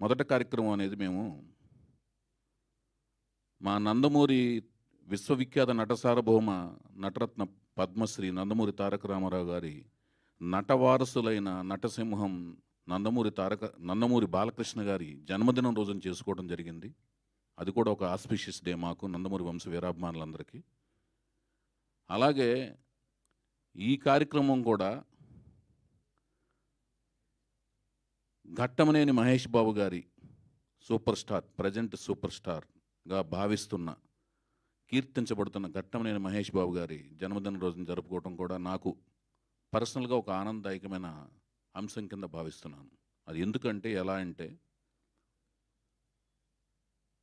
మొదటి కార్యక్రమం అనేది మేము మా నందమూరి విశ్వవిఖ్యాత నటసార్వభౌమ నటరత్న పద్మశ్రీ నందమూరి తారక రామారావు గారి నటవారసులైన నటసింహం నందమూరి బాలకృష్ణ గారి జన్మదినం రోజున చేసుకోవడం జరిగింది. అది కూడా ఒక ఆస్పిషియస్ డే మాకు నందమూరి వంశ వీరాభిమానులందరికీ. అలాగే ఈ కార్యక్రమం కూడా ఘట్టమనేని మహేష్ బాబు గారి సూపర్ స్టార్, ప్రజెంట్ సూపర్ స్టార్గా భావిస్తున్న, కీర్తించబడుతున్న ఘట్టమనేని మహేష్ బాబు గారి జన్మదిన రోజున జరుపుకోవడం కూడా నాకు పర్సనల్గా ఒక ఆనందదాయకమైన అంశం కింద భావిస్తున్నాను. అది ఎందుకంటే ఎలా అంటే,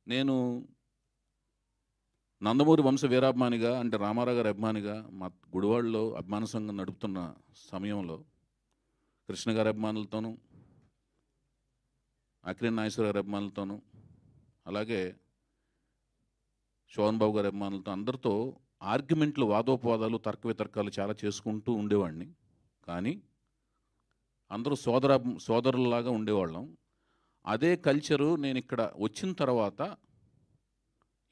నేను నందమూరి వంశ వీరాభిమానిగా, అంటే రామారావు గారి అభిమానిగా, మా గుడివాడలో అభిమాన సంఘం నడుపుతున్న సమయంలో కృష్ణ గారి అభిమానులతోనూ, అక్కినేని నాగేశ్వర గారి అభిమానులతోనూ, అలాగే శోభన్ బాబు గారి అభిమానులతో అందరితో ఆర్గ్యుమెంట్లు, వాదోపవాదాలు, తర్క వితర్కాలు చాలా చేసుకుంటూ ఉండేవాడిని. కానీ అందరూ సోదరులాగా ఉండేవాళ్ళం. అదే కల్చరు నేను ఇక్కడ వచ్చిన తర్వాత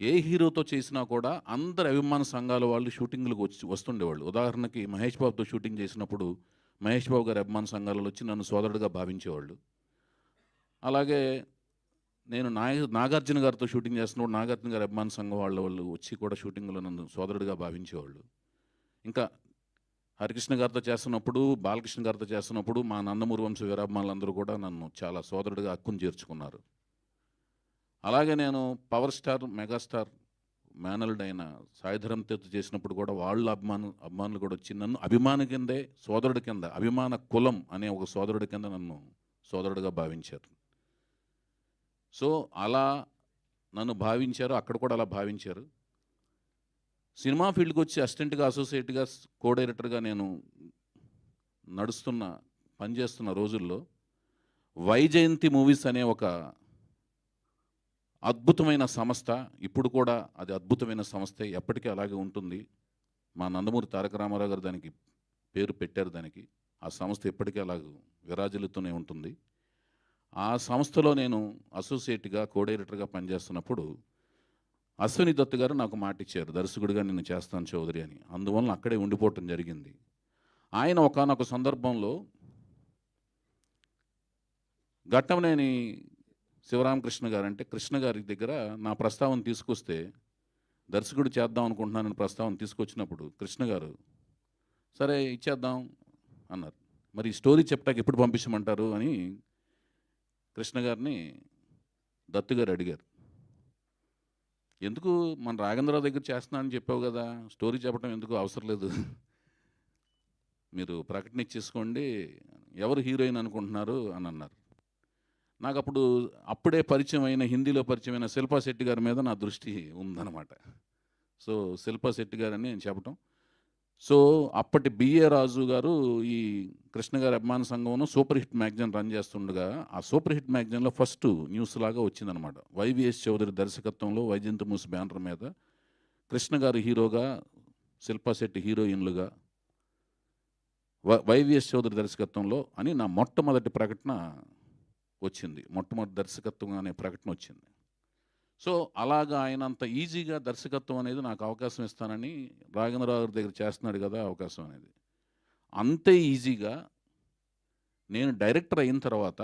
ఏ హీరోతో చేసినా కూడా అందరు అభిమాన సంఘాల వాళ్ళు షూటింగ్లకు వస్తుండేవాళ్ళు. ఉదాహరణకి మహేష్ బాబుతో షూటింగ్ చేసినప్పుడు మహేష్ బాబు గారి అభిమాన సంఘాలలో వచ్చి నన్ను సోదరుడిగా భావించేవాళ్ళు. అలాగే నేను నాగార్జున గారితో షూటింగ్ చేస్తున్నప్పుడు నాగార్జున గారి అభిమాన సంఘం వాళ్ళు వచ్చి కూడా షూటింగ్లో నన్ను సోదరుడిగా భావించేవాళ్ళు. ఇంకా హరికృష్ణ గారితో చేస్తున్నప్పుడు, బాలకృష్ణ గారితో చేస్తున్నప్పుడు మా నందమూరి వంశ వీరాభిమానులందరూ కూడా నన్ను చాలా సోదరుడిగా హక్కును చేర్చుకున్నారు. అలాగే నేను పవర్ స్టార్, మెగాస్టార్ మేనల్డ్ అయిన సాయిధరం తేజ్ చేసినప్పుడు కూడా వాళ్ళ అభిమానులు కూడా వచ్చి నన్ను అభిమాని కిందే, సోదరుడి కింద, అభిమాన కులం అనే ఒక సోదరుడి కింద నన్ను సోదరుడిగా భావించారు. సో అలా నన్ను భావించారు, అక్కడ కూడా అలా భావించారు. సినిమా ఫీల్డ్కి వచ్చి అసిస్టెంట్గా, అసోసియేట్గా, కో డైరెక్టర్గా నేను పనిచేస్తున్న రోజుల్లో వైజయంతి మూవీస్ అనే ఒక అద్భుతమైన సంస్థ, ఇప్పుడు కూడా అది అద్భుతమైన సంస్థే, ఎప్పటికీ అలాగే ఉంటుంది. మా నందమూరి తారక రామారావు గారు దానికి పేరు పెట్టారు. దానికి ఆ సంస్థ ఎప్పటికీ అలాగ విరాజిల్లుతూనే ఉంటుంది. ఆ సంస్థలో నేను అసోసియేట్గా, కో డైరెక్టర్గా పనిచేస్తున్నప్పుడు అశ్విని దత్ గారు నాకు మాట ఇచ్చారు, దర్శకుడిగా నేను చేస్తాను చౌదరి అని. అందువలన అక్కడే ఉండిపోవటం జరిగింది. ఆయన ఒకానొక సందర్భంలో ఘట్టమనేని శివరామకృష్ణ గారు, అంటే కృష్ణ గారి దగ్గర నా ప్రస్తావన తీసుకొస్తే, దర్శకుడు చేద్దాం అనుకుంటున్నానని ప్రస్తావన తీసుకొచ్చినప్పుడు కృష్ణ గారు సరే ఇచ్చేద్దాం అన్నారు. మరి స్టోరీ చెప్పటానికి ఎప్పుడు పంపించమంటారు అని కృష్ణ గారిని దత్తు గారు అడిగారు. ఎందుకు, మన రాఘవేంద్రరావు దగ్గర చేస్తున్నానని చెప్పావు కదా, స్టోరీ చెప్పడం ఎందుకు అవసరం లేదు, మీరు ప్రకటన ఇచ్చేసుకోండి, ఎవరు హీరోయిన్ అనుకుంటున్నారు అని అన్నారు. నాకు అప్పుడే హిందీలో పరిచయమైన శిల్పా శెట్టి గారి మీద నా దృష్టి ఉందన్నమాట. సో శిల్పా శెట్టి గారని నేను చెప్పటం. సో అప్పటి బిఏ రాజు గారు ఈ కృష్ణ గారి అభిమాన సంఘంలో సూపర్ హిట్ మ్యాగజైన్ రన్ చేస్తుండగా, ఆ సూపర్ హిట్ మ్యాగజైన్లో ఫస్ట్ న్యూస్ లాగా వచ్చిందనమాట. వైవిఎస్ చౌదరి దర్శకత్వంలో వైజయంతి మూవీస్ బ్యానర్ మీద కృష్ణ గారు హీరోగా, శిల్పా శెట్టి హీరోయిన్లుగా, వైవిఎస్ చౌదరి దర్శకత్వంలో అని నా మొట్టమొదటి ప్రకటన వచ్చింది. మొట్టమొదటి దర్శకత్వం అనే ప్రకటన వచ్చింది. సో అలాగా ఆయన అంత ఈజీగా దర్శకత్వం అనేది నాకు అవకాశం ఇస్తానని, రాఘవేంద్రరావు గారి దగ్గర చేస్తున్నాడు కదా అవకాశం అనేది, అంతే ఈజీగా నేను డైరెక్టర్ అయిన తర్వాత,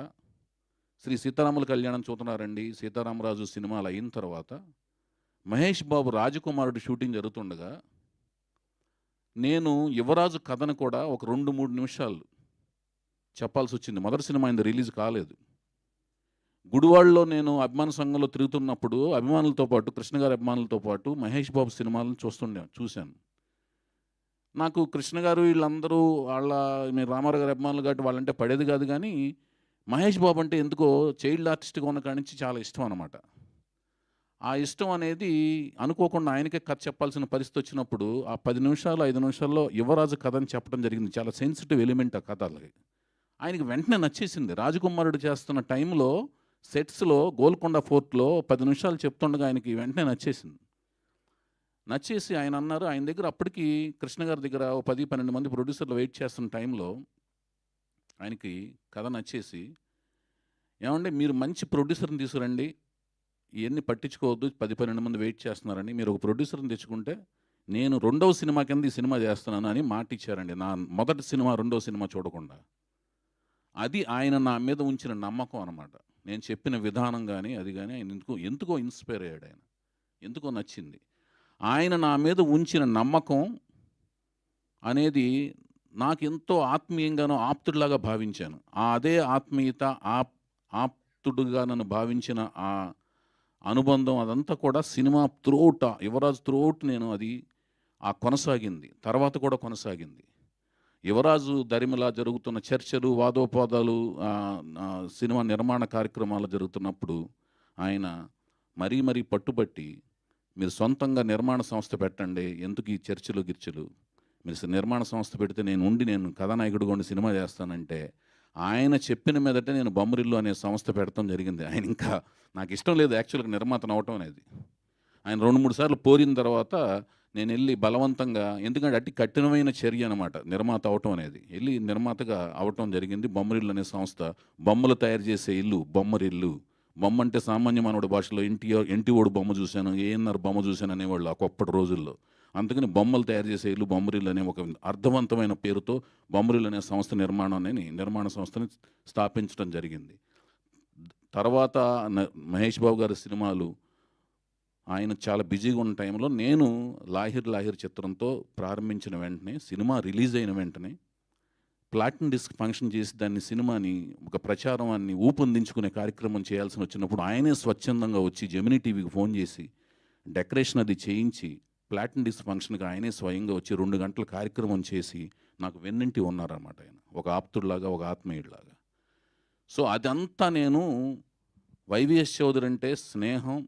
శ్రీ సీతారాముల కళ్యాణం చూస్తున్నారండి, సీతారామరాజు సినిమాలు అయిన తర్వాత మహేష్ బాబు రాజకుమారుడు షూటింగ్ జరుగుతుండగా నేను యువరాజు కథను కూడా ఒక 2-3 నిమిషాలు చెప్పాల్సి వచ్చింది. మొదటి సినిమా అయింది, రిలీజ్ కాలేదు. గుడివాడలో నేను అభిమాన సంఘంలో తిరుగుతున్నప్పుడు అభిమానులతో పాటు, కృష్ణ గారి అభిమానులతో పాటు మహేష్ బాబు సినిమాలను చూశాను. నాకు కృష్ణ గారు వీళ్ళందరూ మీరు రామారావు గారి అభిమానులు కాబట్టి వాళ్ళంటే పడేది కాదు, కానీ మహేష్ బాబు అంటే ఎందుకో చైల్డ్ ఆర్టిస్ట్గా ఉన్న కాడి నుంచి చాలా ఇష్టం అన్నమాట. ఆ ఇష్టం అనేది అనుకోకుండా ఆయనకే కథ చెప్పాల్సిన పరిస్థితి వచ్చినప్పుడు ఆ 10 నిమిషాలు 5 నిమిషాల్లో యువరాజు కథ అని చెప్పడం జరిగింది. చాలా సెన్సిటివ్ ఎలిమెంట్ ఆ కథ. అలాగే ఆయనకి వెంటనే నచ్చేసింది. రాజకుమారుడు చేస్తున్న టైంలో సెట్స్లో గోల్కొండ ఫోర్ట్లో 10 నిమిషాలు చెప్తుండగా ఆయనకి వెంటనే నచ్చేసింది. నచ్చేసి ఆయన అన్నారు, ఆయన దగ్గర అప్పటికి కృష్ణ గారి దగ్గర 10-12 మంది ప్రొడ్యూసర్లు వెయిట్ చేస్తున్న టైంలో ఆయనకి కథ నచ్చేసి, ఏమండి మీరు మంచి ప్రొడ్యూసర్‌ని తీసుకురండి. ఇయన్నీ పట్టించుకోవద్దు. 10, 12 మంది వెయిట్ చేస్తున్నారని. మీరు ఒక ప్రొడ్యూసర్‌ని తెచ్చుకుంటే, నేను రెండవ సినిమా కింద ఈ సినిమా చేస్తున్నాను అని మాటిచ్చారండి. నా మొదటి సినిమా, రెండో సినిమా చూడకుండా. అది ఆయన నా మీద ఉంచిన నమ్మకం అనమాట. నేను చెప్పిన విధానం గాని, అది గాని ఆయన ఎందుకో ఇన్‌స్పైర్ అయ్యాడాయన. ఎందుకో నచ్చింది. ఆయన నా మీద ఉంచిన నమ్మకం అనేది నాకెంతో ఆత్మీయంగానో, ఆప్తుడిలాగా భావించాను. అదే ఆత్మీయత, ఆప్తుడుగా నన్ను భావించిన ఆ అనుబంధం అదంతా కూడా సినిమా త్రూఅవుట్, యువరాజు త్రూఅవుట్ నేను అది కొనసాగింది. తర్వాత కూడా కొనసాగింది. యువరాజు దరిమిలా జరుగుతున్న చర్చలు, వాదోపవాదాలు, సినిమా నిర్మాణ కార్యక్రమాలు జరుగుతున్నప్పుడు ఆయన మరీ పట్టుబట్టి, మీరు సొంతంగా నిర్మాణ సంస్థ పెట్టండి. ఎందుకు ఈ చర్చలు, గిర్చలు? మీరు నిర్మాణ సంస్థ పెడితే నేను కథానాయకుడిగా ఉండి సినిమా చేస్తానంటే, ఆయన చెప్పిన మీదటే నేను బొమ్మరిల్లు అనే సంస్థ పెడతాం జరిగింది. ఆయన ఇంకా నాకు ఇష్టం లేదు యాక్చువల్‌గా నిర్మాతను అవ్వటం అనేది. ఆయన 2, 3 సార్లు పోరిన తర్వాత నేనెళ్ళి బలవంతంగా, ఎందుకంటే అతి కఠినమైన చర్య అనమాట నిర్మాత అవ్వటం అనేది. ఎళ్ళి నిర్మాతగా అవ్వటం జరిగింది. బొమ్మరిల్లు అనే సంస్థ. బొమ్మలు తయారు చేసే ఇల్లు బొమ్మరిల్లు. బొమ్మ అంటే సామాన్య మానవుడి భాషలో ఎన్టీఓడు బొమ్మ చూశాను, ఏఎన్ఆర్ బొమ్మ చూశాను అనేవాళ్ళు ఒకప్పటి రోజుల్లో. అందుకని బొమ్మలు తయారు చేసే ఇల్లు బొమ్మరిల్లు అనే ఒక అర్థవంతమైన పేరుతో బొమ్మరిల్లు అనే నిర్మాణ సంస్థని స్థాపించడం జరిగింది. తర్వాత మహేష్ బాబు గారి సినిమాలు ఆయన చాలా బిజీగా ఉన్న టైంలో నేను లాహిర్ చిత్రంతో ప్రారంభించిన వెంటనే, సినిమా రిలీజ్ అయిన వెంటనే ప్లాటినం డిస్క్ ఫంక్షన్ చేసి సినిమాని ఒక ప్రచారాన్ని ఊపందించుకునే కార్యక్రమం చేయాల్సి వచ్చినప్పుడు ఆయనే స్వచ్ఛందంగా వచ్చి జెమినీ టీవీకి ఫోన్ చేసి డెకరేషన్ అది చేయించి ప్లాటినం డిస్క్ ఫంక్షన్కి ఆయనే స్వయంగా వచ్చి 2 గంటల కార్యక్రమం చేసి నాకు వెన్నింటి ఉన్నారన్నమాట ఆయన. ఒక ఆప్తుడిలాగా, ఒక ఆత్మీయుడిలాగా. సో అదంతా నేను వైవిఎస్ చౌదరి అంటే స్నేహం,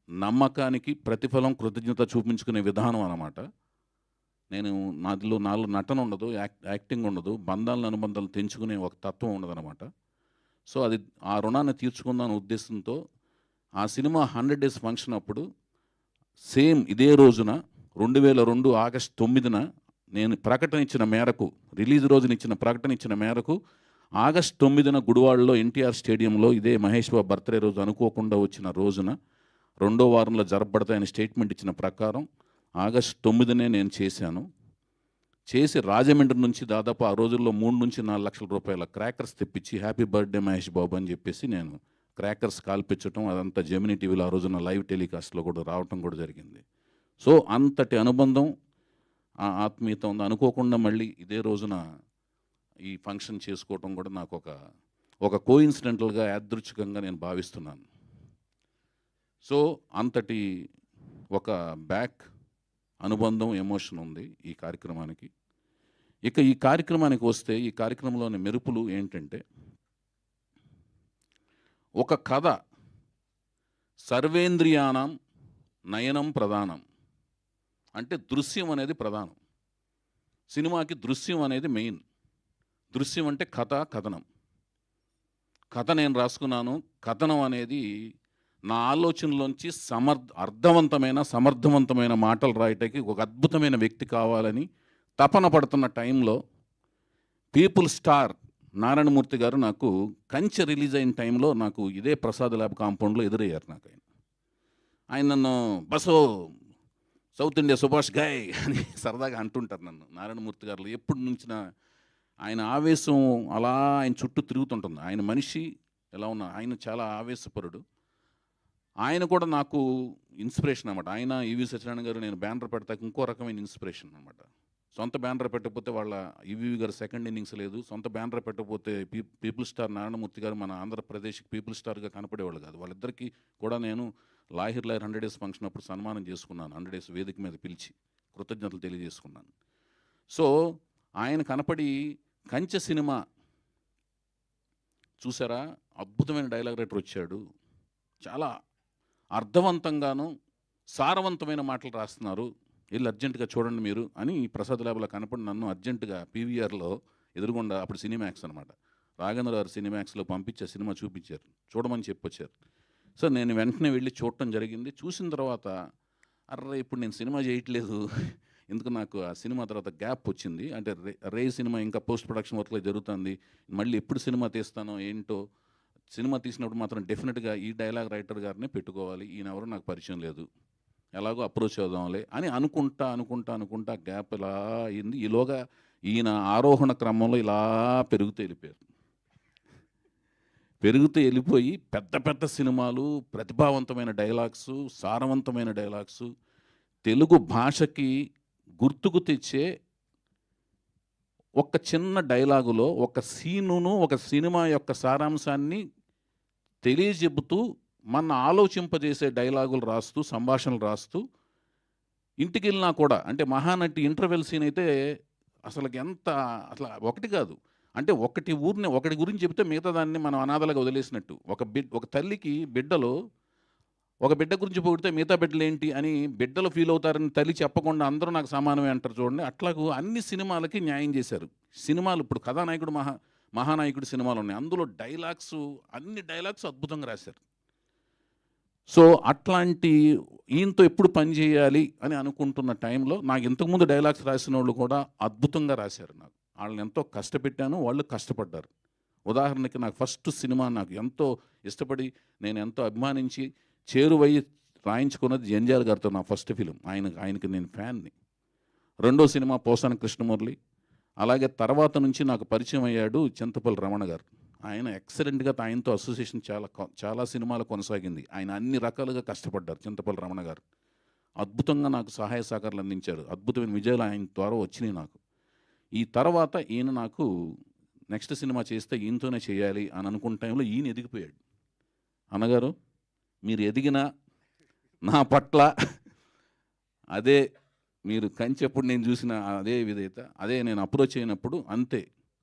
నమ్మకానికి ప్రతిఫలం, కృతజ్ఞత చూపించుకునే విధానం అన్నమాట. నాలో నటన ఉండదు, యాక్టింగ్ ఉండదు, అనుబంధాలు తెంచుకునే ఒక తత్వం ఉండదన్నమాట. సో అది ఆ రుణాన్ని తీర్చుకుందాం ఉద్దేశంతో ఆ సినిమా 100 డేస్ ఫంక్షన్ అప్పుడు సేమ్ ఇదే రోజున 2002 ఆగస్టు 9న నేను ప్రకటన ఇచ్చిన మేరకు, రిలీజ్ రోజున ఇచ్చిన ప్రకటన ఇచ్చిన మేరకు ఆగస్టు 9న గుడివాడలో ఎన్టీఆర్ స్టేడియంలో ఇదే మహేష్ బాబు బర్త్డే రోజు అనుకోకుండా వచ్చిన రోజున 2వ వారంలో జరపబడతాయని స్టేట్మెంట్ ఇచ్చిన ప్రకారం ఆగస్టు 9నే నేను చేశాను. చేసి రాజమండ్రి నుంచి దాదాపు ఆ రోజుల్లో 3 నుంచి 4 లక్షల రూపాయల క్రాకర్స్ తెప్పించి హ్యాపీ బర్త్డే మహేష్ బాబు అని చెప్పేసి నేను క్రాకర్స్ కాల్పించడం, అదంతా జెమినీ టీవీలో ఆ రోజున లైవ్ టెలికాస్ట్లో కూడా రావటం కూడా జరిగింది. సో అంతటి అనుబంధం, ఆత్మీయత ఉంది. అనుకోకుండా మళ్ళీ ఇదే రోజున ఈ ఫంక్షన్ చేసుకోవటం కూడా నాకు ఒక కోఇన్సిడెంటల్గా, యాదృచ్ఛికంగా నేను భావిస్తున్నాను. సో అంతటి ఒక బ్యాక్ అనుబంధం, ఎమోషన్ ఉంది ఈ కార్యక్రమానికి. ఇక ఈ కార్యక్రమానికి వస్తే, ఈ కార్యక్రమంలోని మెరుపులు ఏంటంటే, ఒక కథ సర్వేంద్రియానం నయనం ప్రధానం. అంటే దృశ్యం అనేది ప్రధానం. సినిమాకి దృశ్యం అనేది మెయిన్. దృశ్యం అంటే కథనం. కథ నేను రాసుకున్నాను. కథనం అనేది నా ఆలోచనలోంచి అర్థవంతమైన, సమర్థవంతమైన మాటలు రాయటానికి ఒక అద్భుతమైన వ్యక్తి కావాలని తపన పడుతున్న టైంలో పీపుల్ స్టార్ నారాయణమూర్తి గారు నాకు కంచె రిలీజ్ అయిన టైంలో నాకు ఇదే ప్రసాద్ ల్యాబ్ కాంపౌండ్లో ఎదురయ్యారు. నాకు ఆయన నన్ను bus south India Subhash guy అని సరదాగా అంటుంటారు నన్ను నారాయణమూర్తి గారు. ఎప్పుడు నుంచిన ఆయన ఆవేశం అలా ఆయన చుట్టూ తిరుగుతుంటుంది. ఆయన మనిషి ఎలా ఉన్నా, ఆయన చాలా ఆవేశపరుడు. ఆయన కూడా నాకు ఇన్స్పిరేషన్ అనమాట. ఆయన ఈవి సత్యనారాయణ గారు నేను బ్యానర్ పెడతాక ఇంకో రకమైన ఇన్స్పిరేషన్ అనమాట. సొంత బ్యానర్ పెట్టకపోతే వాళ్ళ ఈవీవి గారు సెకండ్ ఇన్నింగ్స్ లేదు. సొంత బ్యానర్ పెట్టకపోతే పీపుల్ స్టార్ నారాయణమూర్తి గారు మన ఆంధ్రప్రదేశ్కి పీపుల్ స్టార్గా కనపడేవాళ్ళు కాదు. వాళ్ళిద్దరికీ కూడా నేను లాహిర్ 100 డేస్ ఫంక్షన్ అప్పుడు సన్మానం చేసుకున్నాను. 100 డేస్ వేదిక మీద పిలిచి కృతజ్ఞతలు తెలియజేసుకున్నాను. సో ఆయన కనపడి కంచె సినిమా చూసారా, అద్భుతమైన డైలాగ్ రైటర్ వచ్చాడు, చాలా అర్థవంతంగాను సారవంతమైన మాటలు రాస్తున్నారు, వెళ్ళి అర్జెంటుగా చూడండి మీరు అని ప్రసాద్ ల్యాబ్లో కనపడి నన్ను అర్జెంటుగా పీవీఆర్లో ఎదురుగుండా, అప్పుడు సినిమాక్స్ అనమాట, రాఘేంద్ర గారు సినిమాక్స్లో పంపించే సినిమా చూపించారు, చూడమని చెప్పొచ్చారు. సో నేను వెంటనే వెళ్ళి చూడటం జరిగింది. చూసిన తర్వాత అర్రే ఇప్పుడు నేను సినిమా చేయట్లేదు, ఎందుకు నాకు ఆ సినిమా తర్వాత గ్యాప్ వచ్చింది. అంటే రే సినిమా ఇంకా పోస్ట్ ప్రొడక్షన్ వర్క్లో జరుగుతుంది, మళ్ళీ ఎప్పుడు సినిమా తీస్తానో ఏంటో సినిమా తీసినప్పుడు మాత్రం డెఫినెట్గా ఈ డైలాగ్ రైటర్ గారినే పెట్టుకోవాలి, ఈయన ఎవరు నాకు పరిచయం లేదు, ఎలాగో అప్రోచ్ అవుదాంలే అని అనుకుంటా గ్యాప్ ఇలా అయింది. ఈలోగా ఈయన ఆరోహణ క్రమంలో ఇలా పెరుగుతూ వెళ్ళిపోయి పెద్ద పెద్ద సినిమాలు, ప్రతిభావంతమైన డైలాగ్సు, సారవంతమైన డైలాగ్సు, తెలుగు భాషకి గుర్తుకు తెచ్చే ఒక చిన్న డైలాగులో ఒక సీనును, ఒక సినిమా యొక్క సారాంశాన్ని తెలియజెబుతూ మన ఆలోచింపజేసే డైలాగులు రాస్తూ, సంభాషణలు రాస్తూ ఇంటికి వెళ్ళినా కూడా, అంటే మహానటి ఇంటర్వెల్ సీన్ అయితే అసలు ఎంత, అసలు ఒకటి కాదు, అంటే ఒకటి గురించి చెప్తే మిగతా దాన్ని మనం అనాథలుగా వదిలేసినట్టు. ఒక తల్లికి ఒక బిడ్డ గురించి పొగిడితే మిగతా బిడ్డలు ఏంటి అని బిడ్డలు ఫీల్ అవుతారని తల్లి చెప్పకుండా అందరూ నాకు సమానమే అంటారు చూడండి. అట్లాగూ అన్ని సినిమాలకి న్యాయం చేశారు. సినిమాలు ఇప్పుడు కథానాయకుడు మహానాయకుడు సినిమాలు ఉన్నాయి, అందులో అన్ని డైలాగ్స్ అద్భుతంగా రాశారు. సో అట్లాంటి ఈయనతో ఎప్పుడు పని చేయాలి అని అనుకుంటున్న టైంలో నాకు ఇంతకుముందు డైలాగ్స్ రాసిన వాళ్ళు కూడా అద్భుతంగా రాశారు. వాళ్ళని ఎంతో కష్టపెట్టాను, వాళ్ళు కష్టపడ్డారు. ఉదాహరణకి నాకు ఫస్ట్ సినిమా నాకు ఎంతో ఇష్టపడి, నేను ఎంతో అభిమానించి చేరువయ్యి రాయించుకున్నది జంజాల్ గారితో నా ఫస్ట్ ఫిలిం. ఆయనకి నేను ఫ్యాన్ని. రెండో సినిమా పోసాన కృష్ణమురళి. అలాగే తర్వాత నుంచి నాకు పరిచయం అయ్యాడు చింతపల్లి రమణ గారు. ఆయన ఎక్సలెంట్గా, ఆయనతో అసోసియేషన్ చాలా సినిమాలు కొనసాగింది. ఆయన అన్ని రకాలుగా కష్టపడ్డారు. చింతపల్లి రమణ గారు అద్భుతంగా నాకు సహాయ సహకారాలు అందించారు. అద్భుతమైన విజయాలు ఆయన ద్వారా వచ్చినాయి నాకు. ఈ తర్వాత ఈయన నాకు నెక్స్ట్ సినిమా చేస్తే ఈయనతోనే చేయాలి అని అనుకున్న టైంలో ఈయన ఎదిగిపోయాడు. అన్నగారు మీరు ఎదిగినా నా పట్ల అదే, మీరు కంచెప్పుడు నేను చూసిన అదే విధేయత, అదే నేను అప్రోచ్ అయినప్పుడు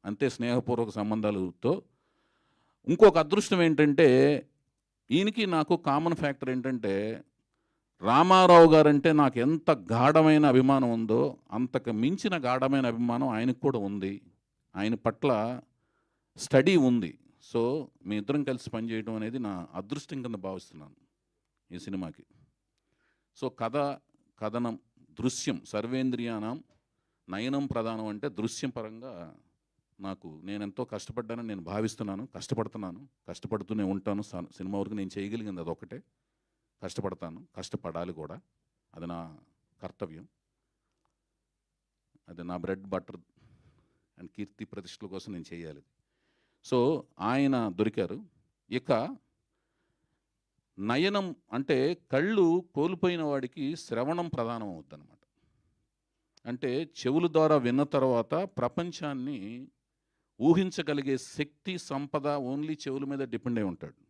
అంతే స్నేహపూర్వక సంబంధాలతో. ఇంకొక అదృష్టం ఏంటంటే, ఈయనకి నాకు కామన్ ఫ్యాక్టర్ ఏంటంటే, రామారావు గారంటే నాకు ఎంత గాఢమైన అభిమానం ఉందో అంతకు మించిన గాఢమైన అభిమానం ఆయనకు కూడా ఉంది. ఆయన పట్ల స్టడీ ఉంది. సో మీ ఇద్దరం కలిసి పనిచేయడం అనేది నా అదృష్టం కింద భావిస్తున్నాను ఈ సినిమాకి. సో కథనం, దృశ్యం, సర్వేంద్రియానం నయనం ప్రధానం. అంటే దృశ్యం పరంగా నేను ఎంతో కష్టపడ్డానని నేను భావిస్తున్నాను, కష్టపడుతూనే ఉంటాను. సినిమా వరకు నేను చేయగలిగింది అదొకటే. కష్టపడాలి కూడా, అది నా కర్తవ్యం, అది నా బ్రెడ్ బటర్ అండ్ కీర్తి ప్రతిష్టల కోసం నేను చేయాలి. సో ఆయన దొరికారు. ఇక నయనం అంటే కళ్ళు కోల్పోయిన వాడికి శ్రవణం ప్రధానం అవుద్దన్నమాట. అంటే చెవుల ద్వారా విన్న తర్వాత ప్రపంచాన్ని ఊహించగలిగే శక్తి, సంపద ఓన్లీ చెవుల మీద డిపెండ్ అయి ఉంటాడు.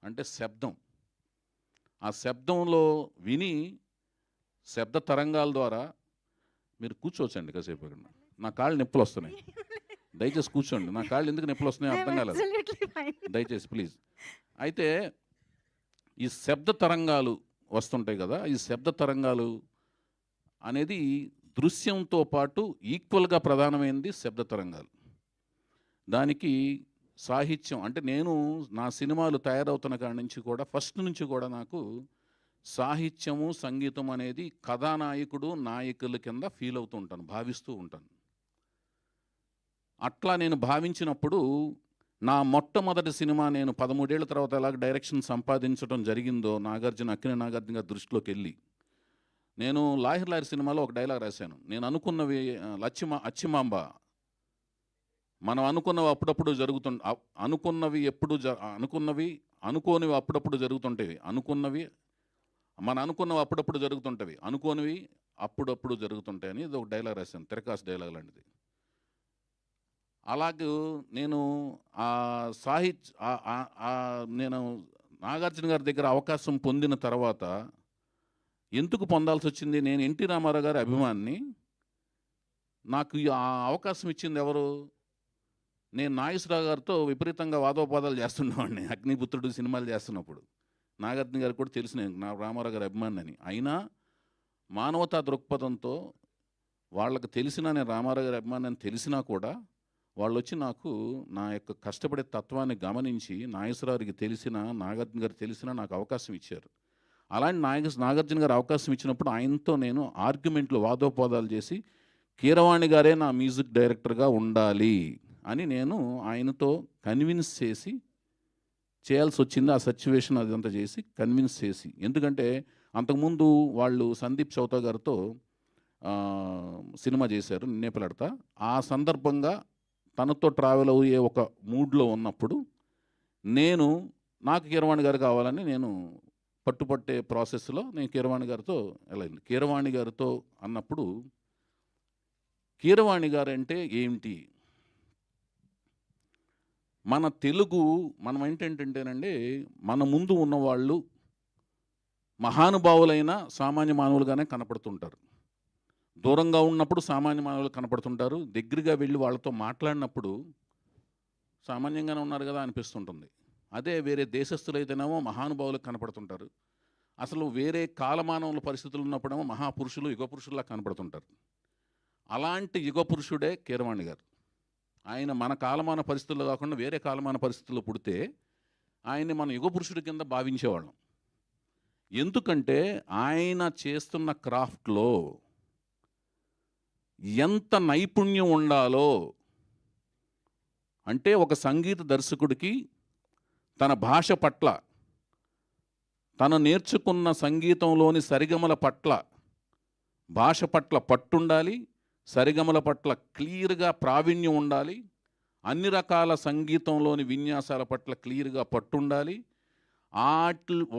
అంటే శబ్దం, ఆ శబ్దంలో విని శబ్ద తరంగాల ద్వారా మీరు కూర్చోవచ్చండి కాసేపు. నా కాళ్ళు నొప్పులు వస్తున్నాయి, దయచేసి కూర్చోండి. నా కాళ్ళు ఎందుకు నొప్పులు వస్తున్నాయో అర్థం కాలేదు, దయచేసి ప్లీజ్. అయితే ఈ శబ్ద తరంగాలు వస్తుంటాయి కదా, ఈ శబ్ద తరంగాలు అనేది దృశ్యంతో పాటు ఈక్వల్గా ప్రధానమైనది శబ్ద తరంగాలు. దానికి సాహిత్యం, అంటే నేను నా సినిమాలు తయారవుతున్న కాడి నుంచి కూడా, ఫస్ట్ నుంచి కూడా నాకు సాహిత్యము, సంగీతం అనేది కథానాయకుడు, నాయకుల కింద ఫీల్ అవుతూ ఉంటాను, భావిస్తూ ఉంటాను. అట్లా నేను భావించినప్పుడు నా మొట్టమొదటి సినిమా నేను 13 ఏళ్ల తర్వాత ఎలాగ డైరెక్షన్ సంపాదించడం జరిగిందో అక్కినేని నాగార్జున గారి దృష్టిలోకి వెళ్ళి, నేను లాహిర్ సినిమాలో ఒక డైలాగ్ రాశాను. నేను అనుకున్నవి అచ్చిమాంబ, మనం అనుకున్నవి అప్పుడప్పుడు అనుకోనివి అప్పుడప్పుడు జరుగుతుంటేవి, అనుకున్నవి అప్పుడప్పుడు జరుగుతుంటవి, అనుకోనివి అప్పుడప్పుడు జరుగుతుంటాయి అని ఇది ఒక డైలాగ్ రాశాను, తిరకాసు డైలాగ్ లాంటిది. అలాగే నేను నేను నాగార్జున గారి దగ్గర అవకాశం పొందిన తర్వాత ఎందుకు పొందాల్సి వచ్చింది, నేను ఎన్టీ రామారావు గారి అభిమాన్ని. నాకు ఆ అవకాశం ఇచ్చింది ఎవరు? నేను నాగేశ్వరరావు గారితో విపరీతంగా వాదోపాదాలు చేస్తున్నవాడిని అగ్నిపుత్రుడు సినిమాలు చేస్తున్నప్పుడు. నాగార్జున గారికి కూడా తెలిసిన నా రామారావు గారి అభిమాని అని. అయినా మానవతా దృక్పథంతో వాళ్ళకి తెలిసినా, నేను రామారావు గారి అభిమాని అని తెలిసినా కూడా వాళ్ళు వచ్చి నాకు నా యొక్క కష్టపడే తత్వాన్ని గమనించి, నాగేశ్వరరావుకి తెలిసిన, నాగార్జున గారికి తెలిసినా నాకు అవకాశం ఇచ్చారు. అలాంటి నాగార్జున గారు అవకాశం ఇచ్చినప్పుడు ఆయనతో నేను ఆర్గ్యుమెంట్లు, వాదోపాదాలు చేసి, కీరవాణి గారే నా మ్యూజిక్ డైరెక్టర్గా ఉండాలి అని నేను ఆయనతో కన్విన్స్ చేసి చేయాల్సొచ్చింది. ఆ సిట్యుయేషన్ అదంతా చేసి కన్విన్స్ చేసి. ఎందుకంటే అంతకుముందు వాళ్ళు సందీప్ చౌతా గారితో సినిమా చేశారు 'నిన్నే పెళ్లాడతా'. ఆ సందర్భంగా తనతో ట్రావెల్ అయ్యే ఒక మూడ్‌లో ఉన్నప్పుడు నాకు కీరవాణి గారు కావాలని నేను పట్టుపట్టే ప్రాసెస్‌లో నేను కీరవాణి గారితో వెళ్ళింది. కీరవాణి గారితో అన్నప్పుడు కీరవాణి గారంటే ఏంటి? మన తెలుగు మనం ఏంటంటేనండి, మన ముందు ఉన్నవాళ్ళు మహానుభావులైన సామాన్య మానవులుగానే కనపడుతుంటారు. దూరంగా ఉన్నప్పుడు సామాన్య మానవులు కనపడుతుంటారు. దగ్గరగా వెళ్ళి వాళ్ళతో మాట్లాడినప్పుడు సామాన్యంగానే ఉన్నారు కదా అనిపిస్తుంటుంది. అదే వేరే దేశస్థులైతేనేమో మహానుభావులు కనపడుతుంటారు. అసలు వేరే కాలమానవుల పరిస్థితులు ఉన్నప్పుడేమో మహాపురుషులు, యుగపురుషుల్లా కనపడుతుంటారు. అలాంటి యుగపురుషుడే కీరవాణి గారు. ఆయన మన కాలమాన పరిస్థితుల్లో కాకుండా వేరే కాలమాన పరిస్థితుల్లో పుడితే ఆయన్ని మన యుగపురుషుడి కింద భావించేవాళ్ళం. ఎందుకంటే ఆయన చేస్తున్న క్రాఫ్ట్లో ఎంత నైపుణ్యం ఉండాలో, అంటే ఒక సంగీత దర్శకుడికి తన భాష పట్ల, తను నేర్చుకున్న సంగీతంలోని సరిగమల పట్ల, భాష పట్ల పట్టుండాలి, సరిగమల పట్ల క్లియర్గా ప్రావీణ్యం ఉండాలి, అన్ని రకాల సంగీతంలోని విన్యాసాల పట్ల క్లియర్గా పట్టుండాలి.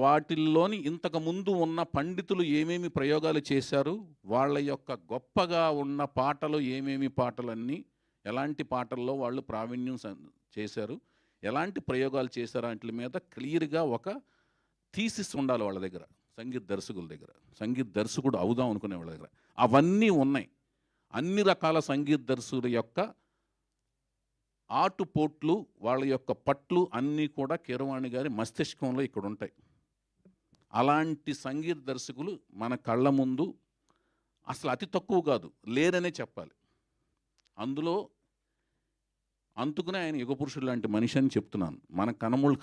వాటిల్లోని ఇంతకుముందు ఉన్న పండితులు ఏమేమి ప్రయోగాలు చేశారు, వాళ్ళ యొక్క గొప్పగా ఉన్న పాటలు ఏమేమి పాటలన్నీ, ఎలాంటి పాటల్లో వాళ్ళు ప్రావీణ్యం చేశారు, ఎలాంటి ప్రయోగాలు చేశారు వాటి మీద క్లియర్గా ఒక థీసిస్ ఉండాలి వాళ్ళ దగ్గర, సంగీత దర్శకుల దగ్గర, సంగీత దర్శకుడు అవుదాం అనుకునే వాళ్ళ దగ్గర. అవన్నీ ఉన్నాయి. అన్ని రకాల సంగీత దర్శకుల యొక్క ఆటుపోట్లు, వాళ్ళ యొక్క పట్లు అన్నీ కూడా కీరవాణి గారి మస్తిష్కంలో ఇక్కడ ఉంటాయి. అలాంటి సంగీత దర్శకులు మన కళ్ళ ముందు అసలు అతి తక్కువ కాదు, లేరనే చెప్పాలి. అందులో అందుకునే ఆయన యుగపురుషుడు లాంటి మనిషి అని చెప్తున్నాను. మన